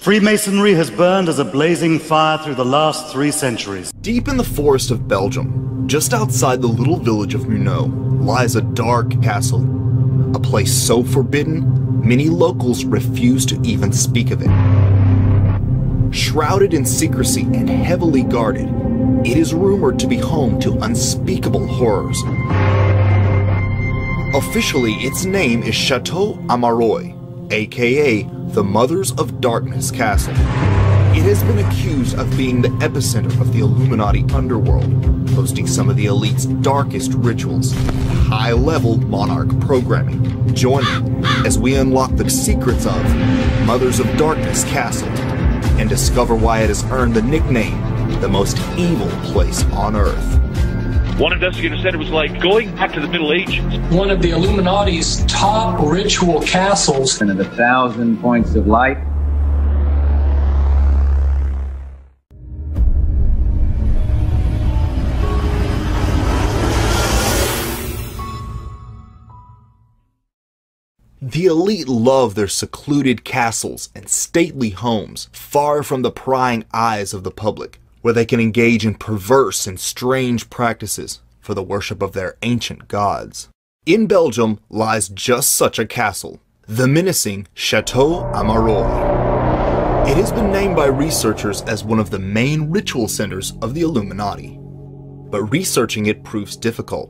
Freemasonry has burned as a blazing fire through the last 3 centuries. Deep in the forest of Belgium, just outside the little village of Munau, lies a dark castle. A place so forbidden, many locals refuse to even speak of it. Shrouded in secrecy and heavily guarded, it is rumored to be home to unspeakable horrors. Officially, its name is Chateau Amerois, aka the Mothers of Darkness Castle. It has been accused of being the epicenter of the Illuminati underworld, hosting some of the elite's darkest rituals, high-level monarch programming. Join me as we unlock the secrets of Mothers of Darkness Castle and discover why it has earned the nickname, the most evil place on Earth. One investigator said it was like going back to the Middle Ages. One of the Illuminati's top ritual castles. And of 1,000 points of light. The elite love their secluded castles and stately homes, far from the prying eyes of the public, where they can engage in perverse and strange practices for the worship of their ancient gods. In Belgium lies just such a castle, the menacing Chateau Amerois. It has been named by researchers as one of the main ritual centers of the Illuminati, but researching it proves difficult.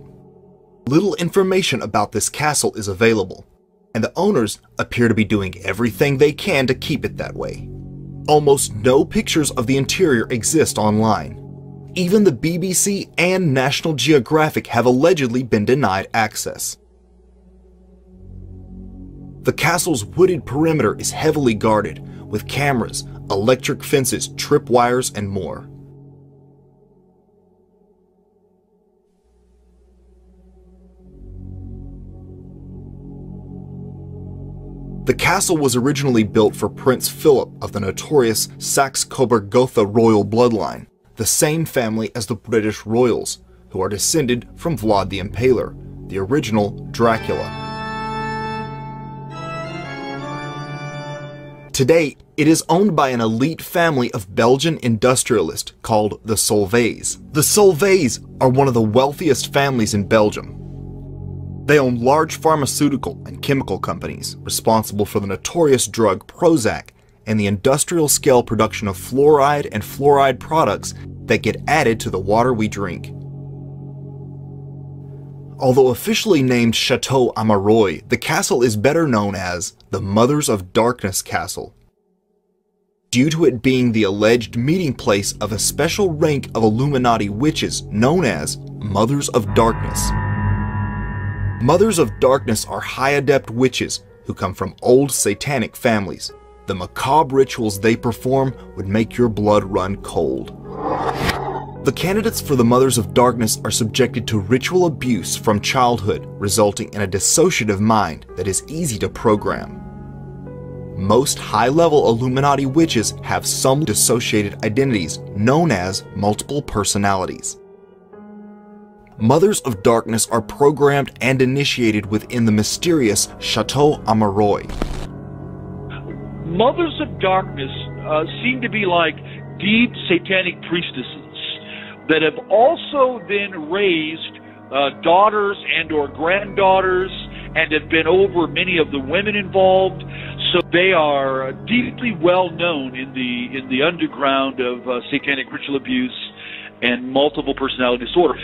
Little information about this castle is available, and the owners appear to be doing everything they can to keep it that way. Almost no pictures of the interior exist online. Even the BBC and National Geographic have allegedly been denied access. The castle's wooded perimeter is heavily guarded, with cameras, electric fences, tripwires, and more. The castle was originally built for Prince Philip of the notorious Saxe-Coburg-Gotha royal bloodline, the same family as the British royals, who are descended from Vlad the Impaler, the original Dracula. Today, it is owned by an elite family of Belgian industrialists called the Solvays. The Solvays are one of the wealthiest families in Belgium. They own large pharmaceutical and chemical companies responsible for the notorious drug Prozac and the industrial-scale production of fluoride and fluoride products that get added to the water we drink. Although officially named Chateau Amerois, the castle is better known as the Mothers of Darkness Castle, due to it being the alleged meeting place of a special rank of Illuminati witches known as Mothers of Darkness. Mothers of Darkness are high-adept witches who come from old satanic families. The macabre rituals they perform would make your blood run cold. The candidates for the Mothers of Darkness are subjected to ritual abuse from childhood, resulting in a dissociative mind that is easy to program. Most high-level Illuminati witches have some dissociated identities known as multiple personalities. Mothers of Darkness are programmed and initiated within the mysterious Chateau Amerois. Mothers of Darkness seem to be like deep satanic priestesses that have also then raised daughters and or granddaughters and have been over many of the women involved. So they are deeply well known in the underground of satanic ritual abuse and multiple personality disorder.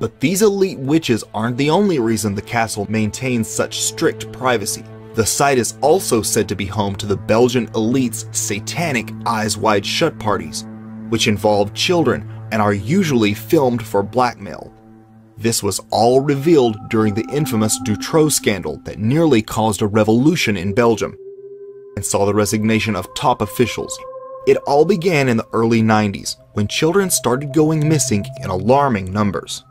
But these elite witches aren't the only reason the castle maintains such strict privacy. The site is also said to be home to the Belgian elite's satanic Eyes Wide Shut parties, which involve children and are usually filmed for blackmail. This was all revealed during the infamous Dutroux scandal that nearly caused a revolution in Belgium and saw the resignation of top officials. It all began in the early 90s when children started going missing in alarming numbers.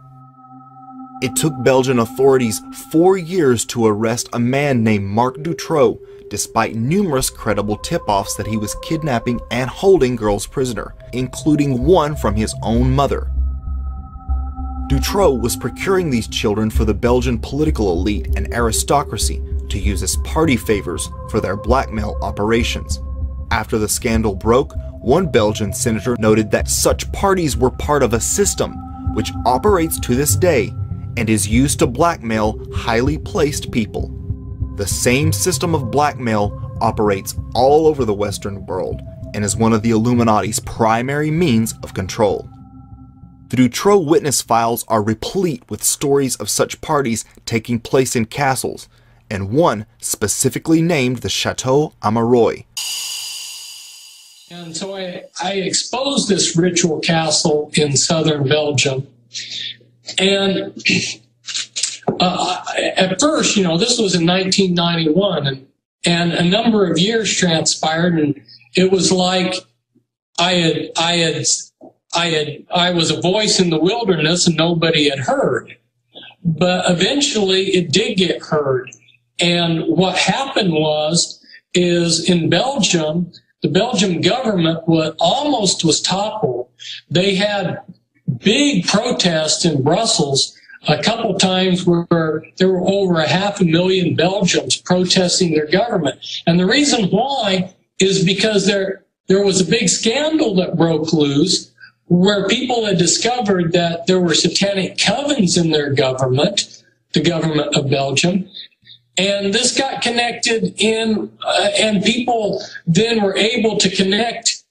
It took Belgian authorities 4 years to arrest a man named Marc Dutroux, despite numerous credible tip-offs that he was kidnapping and holding girls prisoner, including one from his own mother. Dutroux was procuring these children for the Belgian political elite and aristocracy to use as party favors for their blackmail operations. After the scandal broke, one Belgian senator noted that such parties were part of a system which operates to this day and is used to blackmail highly placed people. The same system of blackmail operates all over the Western world and is one of the Illuminati's primary means of control. The Dutroux witness files are replete with stories of such parties taking place in castles, and one specifically named the Chateau Amerois. And so I exposed this ritual castle in southern Belgium. And at first, this was in 1991, and a number of years transpired, and it was like I was a voice in the wilderness and nobody had heard. But eventually it did get heard. And what happened is in Belgium, the Belgian government was toppled. They had big protests in Brussels a couple times where there were over 500,000 Belgians protesting their government. And the reason why is because there was a big scandal that broke loose where people had discovered that there were satanic covens in their government, the government of Belgium. And this got connected and people then were able to connect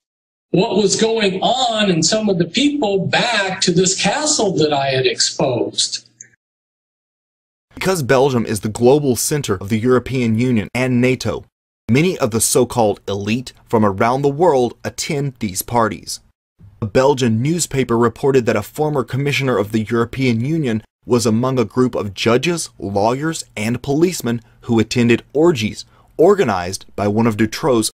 what was going on and some of the people back to this castle that I had exposed. Because Belgium is the global center of the European Union and NATO, many of the so-called elite from around the world attend these parties. A Belgian newspaper reported that a former commissioner of the European Union was among a group of judges, lawyers, and policemen who attended orgies organized by one of Dutroux's